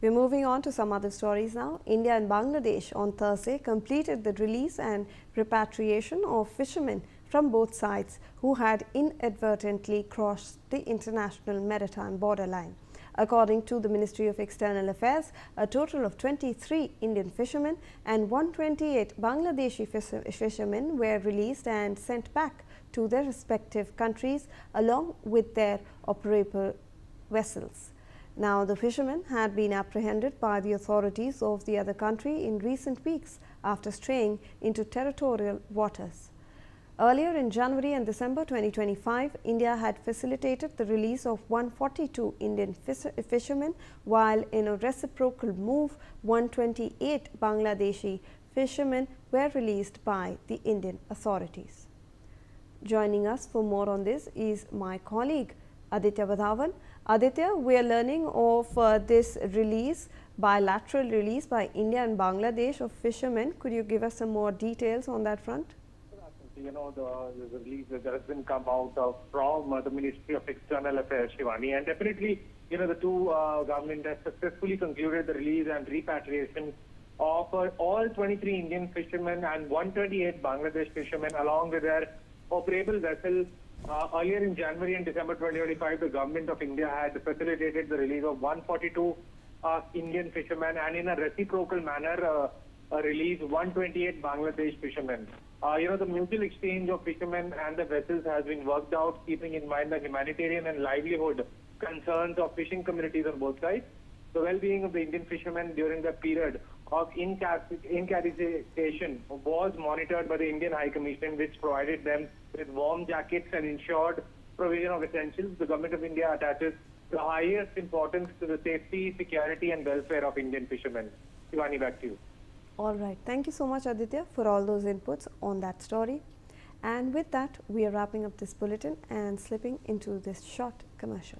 We're moving on to some other stories now. India and Bangladesh on Thursday completed the release and repatriation of fishermen from both sides who had inadvertently crossed the international maritime borderline. According to the Ministry of External Affairs, a total of 23 Indian fishermen and 128 Bangladeshi fishermen were released and sent back to their respective countries along with their operable vessels. Now, the fishermen had been apprehended by the authorities of the other country in recent weeks after straying into territorial waters. Earlier in January and December 2025, India had facilitated the release of 142 Indian fishermen, while in a reciprocal move, 128 Bangladeshi fishermen were released by the Indian authorities. Joining us for more on this is my colleague Aditya Vadhavan. Aditya, we are learning of this release, bilateral release by India and Bangladesh of fishermen. Could you give us some more details on that front? You know, the release that has been come out from the Ministry of External Affairs, Shivani, and definitely, you know, the two governments have successfully concluded the release and repatriation of all 23 Indian fishermen and 128 Bangladesh fishermen along with their operable vessels. Earlier in January and December 2025, the government of India had facilitated the release of 142 Indian fishermen and in a reciprocal manner released 128 Bangladesh fishermen. You know, the mutual exchange of fishermen and the vessels has been worked out, keeping in mind the humanitarian and livelihood concerns of fishing communities on both sides. The well-being of the Indian fishermen during the period of incarceration was monitored by the Indian High Commission, which provided them with warm jackets and ensured provision of essentials. The Government of India attaches the highest importance to the safety, security and welfare of Indian fishermen. Shivani, back to you. All right. Thank you so much, Aditya, for all those inputs on that story. And with that, we are wrapping up this bulletin and slipping into this short commercial.